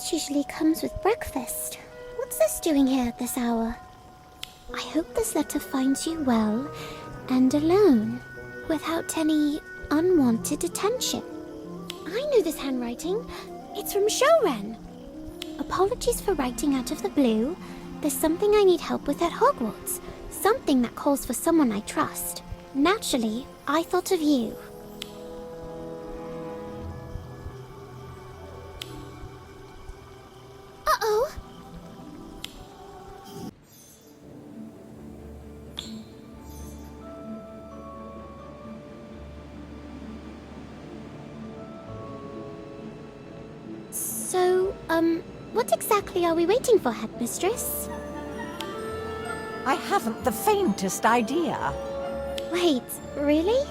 lunch usually comes with breakfast. What's this doing here at this hour? I hope this letter finds you well and alone, without any unwanted attention. I know this handwriting. It's from Shouren. Apologies for writing out of the blue. There's something I need help with at Hogwarts. Something that calls for someone I trust. Naturally, I thought of you. Uh-oh! So, what exactly are we waiting for, Headmistress? I haven't the faintest idea. Wait, really?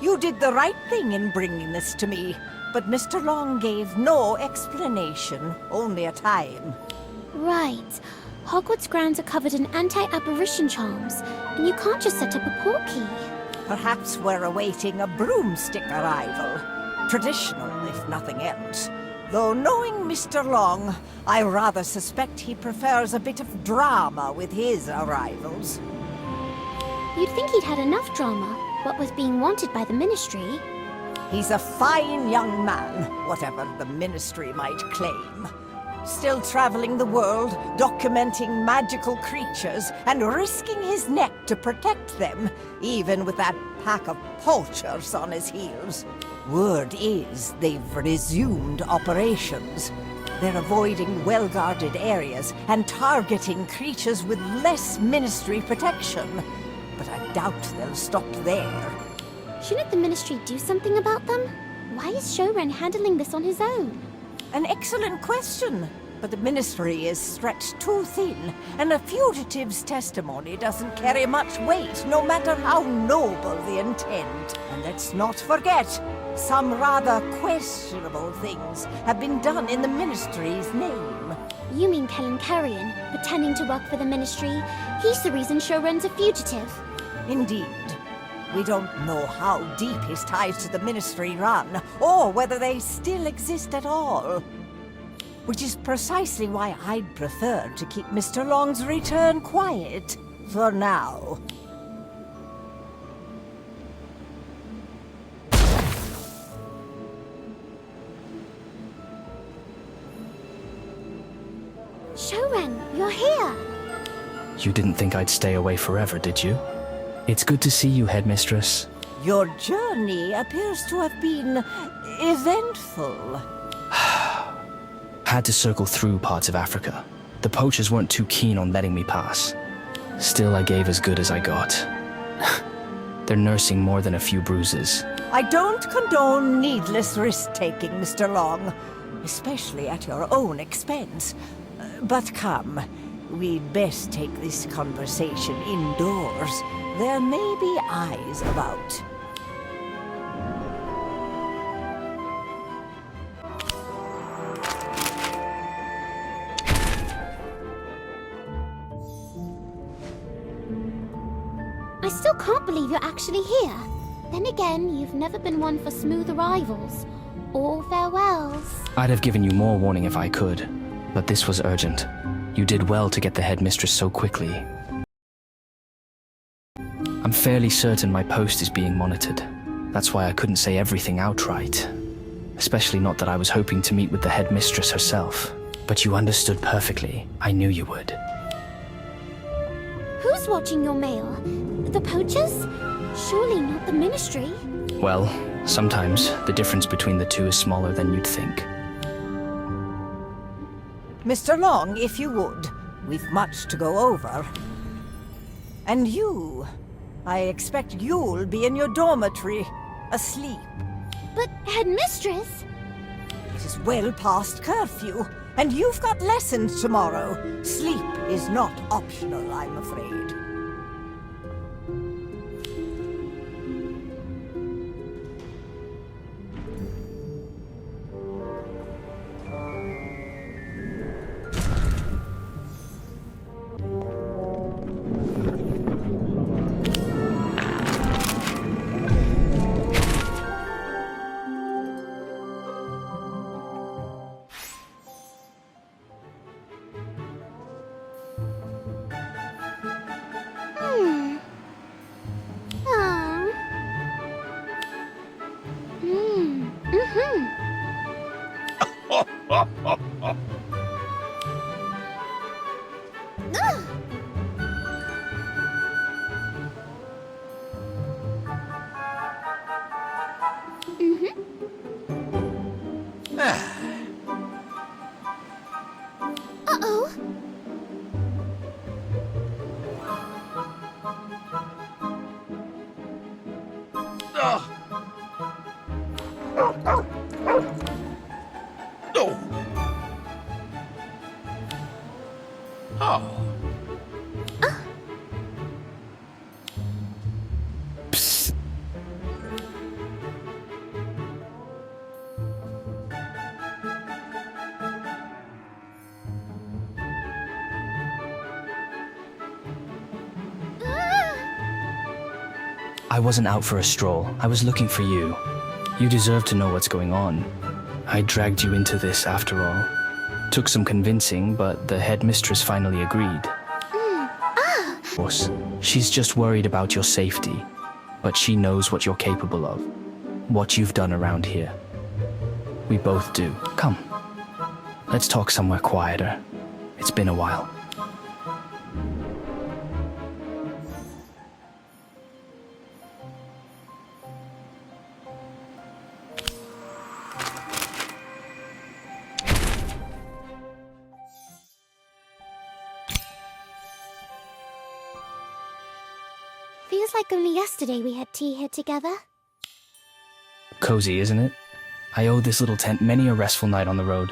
You did the right thing in bringing this to me, but Mr. Long gave no explanation, only a time. Right. Hogwarts grounds are covered in anti-apparition charms, and you can't just set up a portkey. Perhaps we're awaiting a broomstick arrival. Traditional, if nothing else. Though knowing Mr. Long, I rather suspect he prefers a bit of drama with his arrivals. You'd think he'd had enough drama, what with being wanted by the Ministry. He's a fine young man, whatever the Ministry might claim. Still traveling the world, documenting magical creatures, and risking his neck to protect them, even with that pack of poachers on his heels. Word is they've resumed operations. They're avoiding well-guarded areas and targeting creatures with less Ministry protection. But I doubt they'll stop there. Shouldn't the Ministry do something about them? Why is Shouren handling this on his own? An excellent question, but the Ministry is stretched too thin, and a fugitive's testimony doesn't carry much weight, no matter how noble the intent. And let's not forget, some rather questionable things have been done in the Ministry's name. You mean Kellen Carrion, pretending to work for the Ministry? He's the reason Shouren's a fugitive. Indeed. We don't know how deep his ties to the Ministry run, or whether they still exist at all. Which is precisely why I'd prefer to keep Mr. Long's return quiet, for now. Shouren, you're here! You didn't think I'd stay away forever, did you? It's good to see you, Headmistress. Your journey appears to have been eventful. Had to circle through parts of Africa. The poachers weren't too keen on letting me pass. Still, I gave as good as I got. They're nursing more than a few bruises. I don't condone needless risk-taking, Mr. Long, especially at your own expense. But come, we'd best take this conversation indoors. There may be eyes about. I still can't believe you're actually here. Then again, you've never been one for smooth arrivals or farewells. I'd have given you more warning if I could, but this was urgent. You did well to get the Headmistress so quickly. I'm fairly certain my post is being monitored. That's why I couldn't say everything outright. Especially not that I was hoping to meet with the Headmistress herself. But you understood perfectly. I knew you would. Who's watching your mail? The poachers? Surely not the Ministry. Well, sometimes the difference between the two is smaller than you'd think. Mr. Long, if you would. We've much to go over. And you. I expect you'll be in your dormitory, asleep. But, Headmistress! It is well past curfew, and you've got lessons tomorrow. Sleep is not optional, I'm afraid. Uh-oh. Psst. I wasn't out for a stroll. I was looking for you. You deserve to know what's going on. I dragged you into this after all. Took some convincing, but the headmistress finally agreed. Of course, she's just worried about your safety, but she knows what you're capable of, what you've done around here. We both do. Come, let's talk somewhere quieter. It's been a while. Feels like only yesterday we had tea here together. Cozy, isn't it? I owe this little tent many a restful night on the road.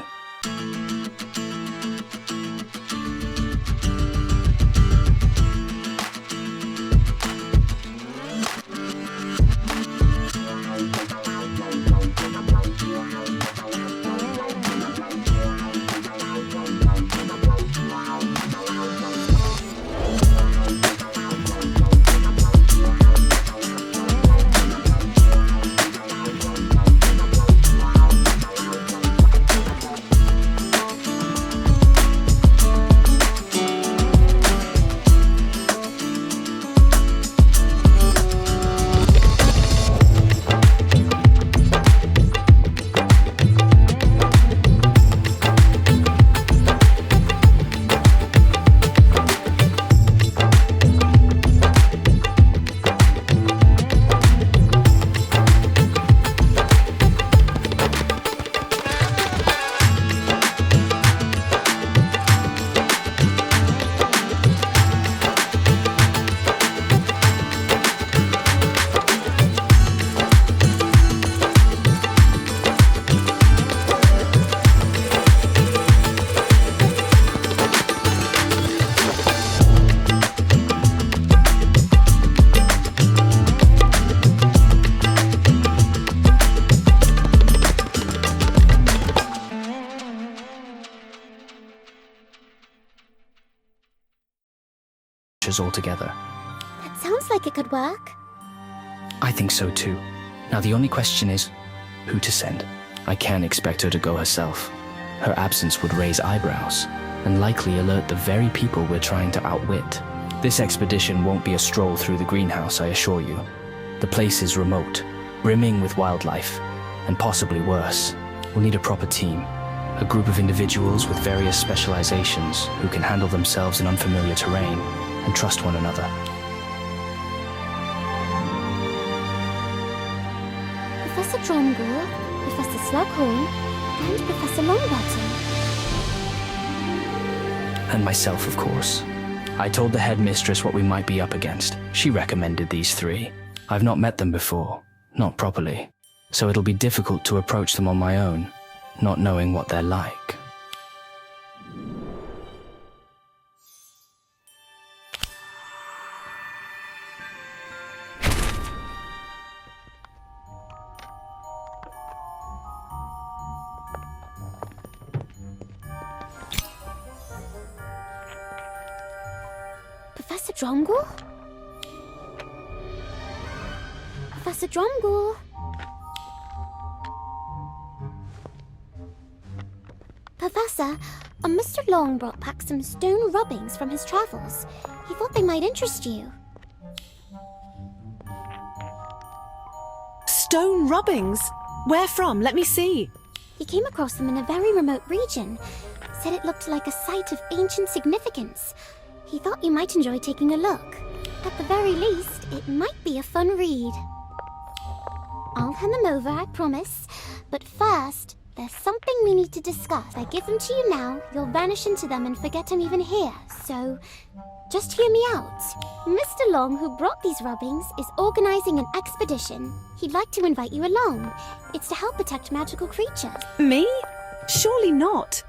Altogether. That sounds like it could work. I think so too. Now the only question is, who to send? I can't expect her to go herself. Her absence would raise eyebrows, and likely alert the very people we're trying to outwit. This expedition won't be a stroll through the greenhouse, I assure you. The place is remote, brimming with wildlife, and possibly worse. We'll need a proper team. A group of individuals with various specializations who can handle themselves in unfamiliar terrain and trust one another. Professor Dromgoole, Professor Slughorn, and Professor Longbottom. And myself, of course. I told the headmistress what we might be up against. She recommended these three. I've not met them before, not properly, so it'll be difficult to approach them on my own, not knowing what they're like. Professor Dromgoole? Professor Dromgoole? Professor, Mr. Long brought back some stone rubbings from his travels. He thought they might interest you. Stone rubbings? Where from? Let me see. He came across them in a very remote region. Said it looked like a site of ancient significance. He thought you might enjoy taking a look. At the very least, it might be a fun read. I'll hand them over, I promise. But first, There's something we need to discuss. If I give them to you now, you'll vanish into them and forget I'm even here. So, just hear me out. Mr. Long, who brought these rubbings, is organizing an expedition. He'd like to invite you along. It's to help protect magical creatures. Me? Surely not.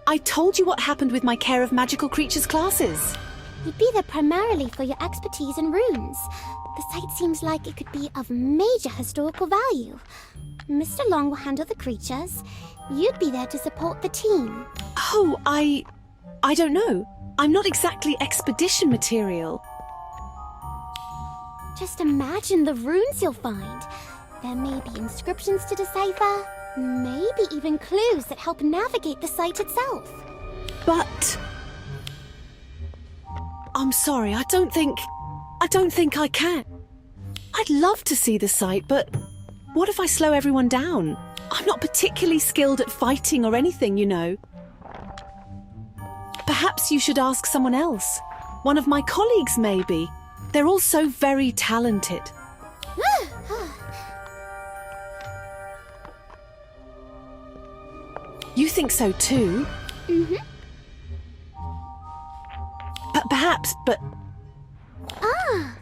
I told you what happened with my Care of Magical Creatures classes. You'd be there primarily for your expertise in runes. The site seems like it could be of major historical value. Mr. Long will handle the creatures. You'd be there to support the team. Oh, I don't know. I'm not exactly expedition material. Just imagine the runes you'll find. There may be inscriptions to decipher, maybe even clues that help navigate the site itself. But I'm sorry, I don't think I can. I'd love to see the site, but what if I slow everyone down? I'm not particularly skilled at fighting or anything, you know. Perhaps you should ask someone else. One of my colleagues, maybe. They're all so very talented. You think so too? Mm-hmm. Perhaps, but... Ah!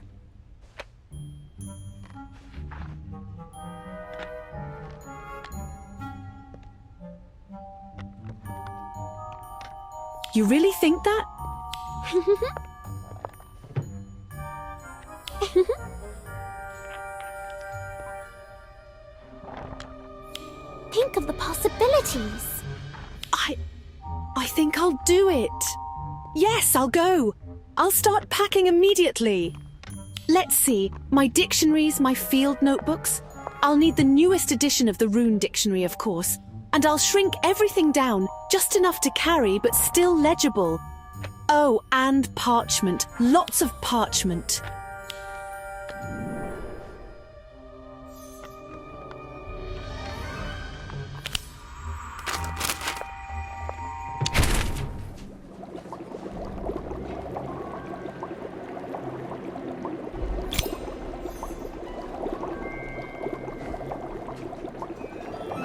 You really think that? Think of the possibilities. I think I'll do it. Yes, I'll go. I'll start packing immediately. Let's see, my dictionaries, my field notebooks. I'll need the newest edition of the Rune Dictionary, of course. And I'll shrink everything down, just enough to carry, but still legible. Oh, and parchment. Lots of parchment.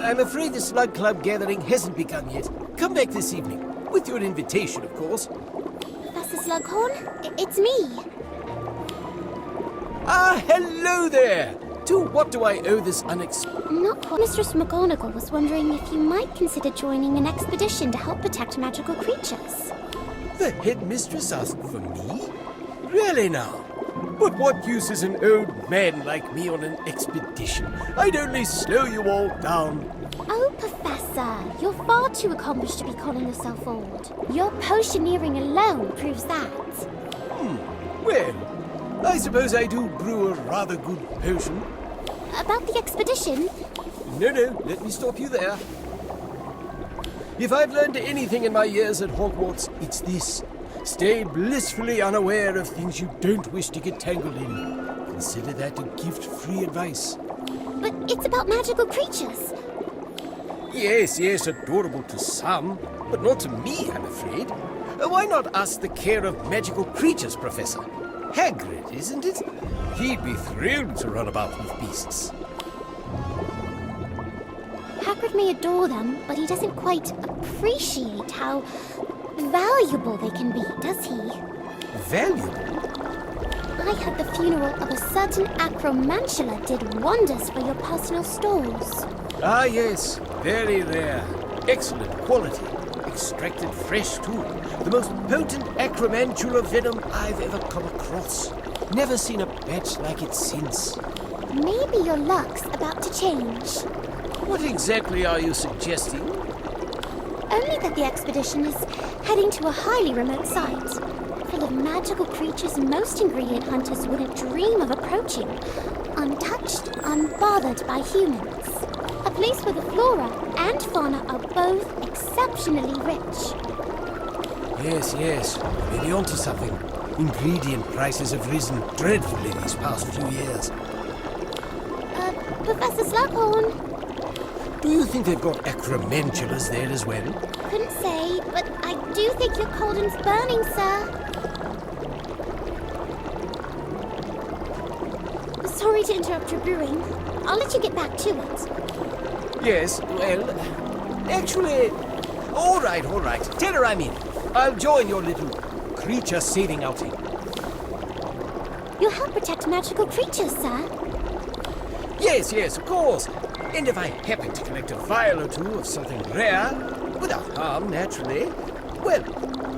I'm afraid the Slug Club gathering hasn't begun yet. Come back this evening. With your invitation, of course. Professor Slughorn, it's me. Ah, hello there! To what do I owe this Not quite. Mistress McGonagall was wondering if you might consider joining an expedition to help protect magical creatures. The headmistress asked for me? Really now? But what use is an old man like me on an expedition? I'd only slow you all down. Oh, Professor, you're far too accomplished to be calling yourself old. Your potioneering alone proves that. Well, I suppose I do brew a rather good potion. About the expedition? No, let me stop you there. If I've learned anything in my years at Hogwarts, it's this. Stay blissfully unaware of things you don't wish to get tangled in. Consider that a gift-free advice. But it's about magical creatures. Yes, adorable to some, but not to me, I'm afraid. Why not ask the Care of Magical Creatures Professor? Hagrid, isn't it? He'd be thrilled to run about with beasts. Hagrid may adore them, but he doesn't quite appreciate how valuable they can be, does he? Valuable? I heard the funeral of a certain acromantula did wonders for your personal stores. Ah, yes. Very rare. Excellent quality. Extracted fresh, too. The most potent acromantula venom I've ever come across. Never seen a batch like it since. Maybe your luck's about to change. What exactly are you suggesting? Only that the expedition is heading to a highly remote site, full of magical creatures most ingredient hunters wouldn't dream of approaching, untouched, unbothered by humans. A place where the flora and fauna are both exceptionally rich. Yes. Maybe onto something. Ingredient prices have risen dreadfully these past few years. Professor Slughorn? Do you think they've got acromantulas there as well? Couldn't say, but I do think your cauldron's burning, sir. Sorry to interrupt your brewing. I'll let you get back to it. Yes, well, Actually, all right. Tell her I'm in. I'll join your little creature saving outing. You'll help protect magical creatures, sir. Yes, of course. And if I happen to collect a vial or two of something rare, without harm, naturally, well,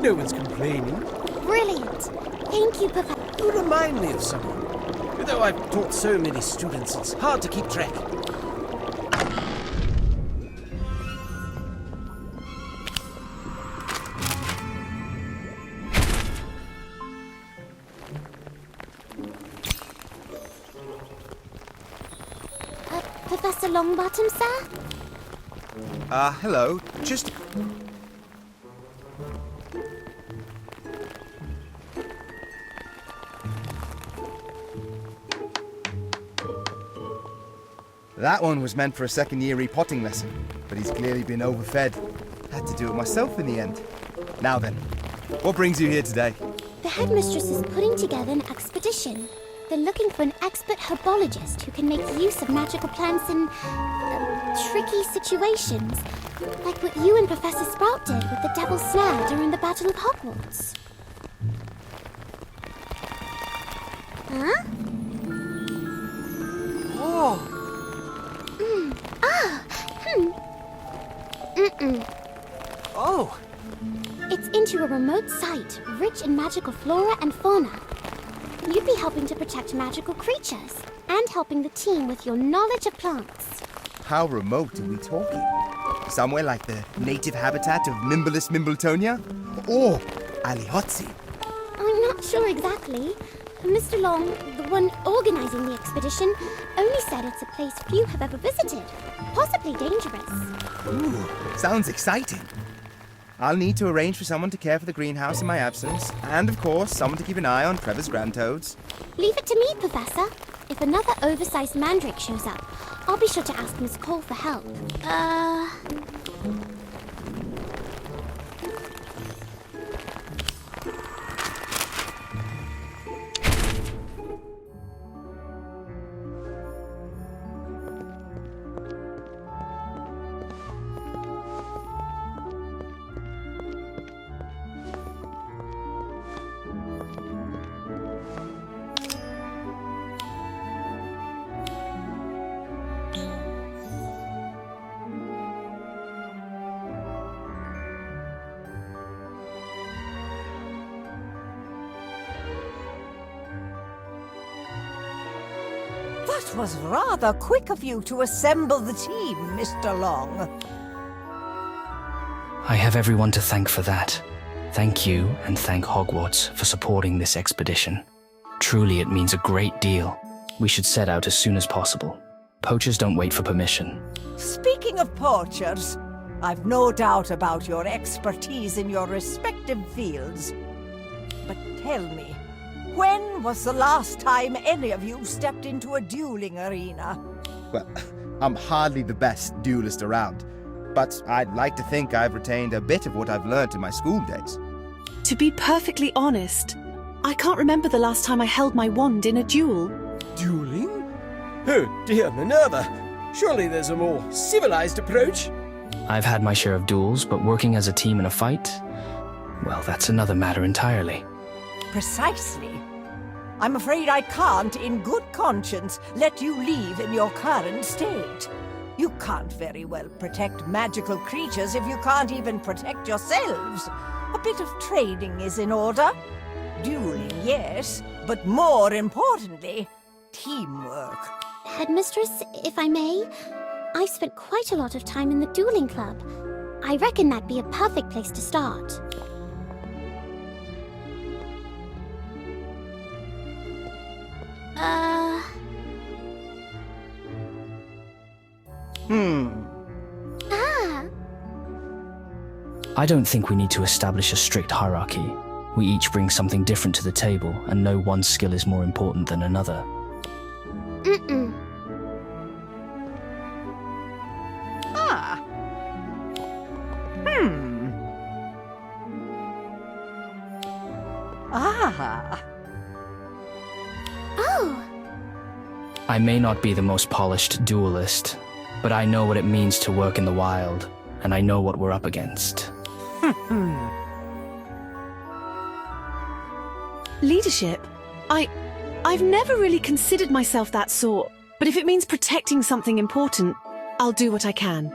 no one's complaining. Brilliant. Thank you, Professor. You remind me of someone. Though I've taught so many students, it's hard to keep track. Professor Longbottom, sir? Hello. Just... That one was meant for a second-year repotting lesson, but he's clearly been overfed. Had to do it myself in the end. Now then, what brings you here today? The headmistress is putting together an expedition. They're looking for an expert herbologist who can make use of magical plants in tricky situations, like what you and Professor Sprout did with the Devil's Snare during the Battle of Hogwarts. Huh? Oh, oh, It's into a remote site, rich in magical flora and fauna. You'd be helping to protect magical creatures, and helping the team with your knowledge of plants. How remote are we talking? Somewhere like the native habitat of Mimblus Mimbletonia? Or Aliotzi? I'm not sure exactly. Mr. Long, the one organizing the expedition, only said it's a place few have ever visited. Possibly dangerous. Ooh, sounds exciting. I'll need to arrange for someone to care for the greenhouse in my absence, and of course, someone to keep an eye on Trevor's grandtoads. Leave it to me, Professor. If another oversized mandrake shows up, I'll be sure to ask Miss Cole for help. That was rather quick of you to assemble the team, Mr. Long. I have everyone to thank for that. Thank you, and thank Hogwarts for supporting this expedition. Truly, it means a great deal. We should set out as soon as possible. Poachers don't wait for permission. Speaking of poachers, I've no doubt about your expertise in your respective fields. But tell me, when was the last time any of you stepped into a dueling arena? Well, I'm hardly the best duelist around, but I'd like to think I've retained a bit of what I've learned in my school days. To be perfectly honest, I can't remember the last time I held my wand in a duel. dueling? Oh, dear Minerva. Surely there's a more civilized approach. I've had my share of duels, but working as a team in a fight? Well, that's another matter entirely. Precisely. I'm afraid I can't, in good conscience, let you leave in your current state. You can't very well protect magical creatures if you can't even protect yourselves. A bit of training is in order. Dueling, yes, but more importantly, teamwork. Headmistress, if I may, I've spent quite a lot of time in the dueling club. I reckon that'd be a perfect place to start. I don't think we need to establish a strict hierarchy. We each bring something different to the table, and no one skill is more important than another. Ah. Ah. Oh, I may not be the most polished duelist, but I know what it means to work in the wild. and I know what we're up against. Leadership? I've never really considered myself that sort, but if it means protecting something important, I'll do what I can.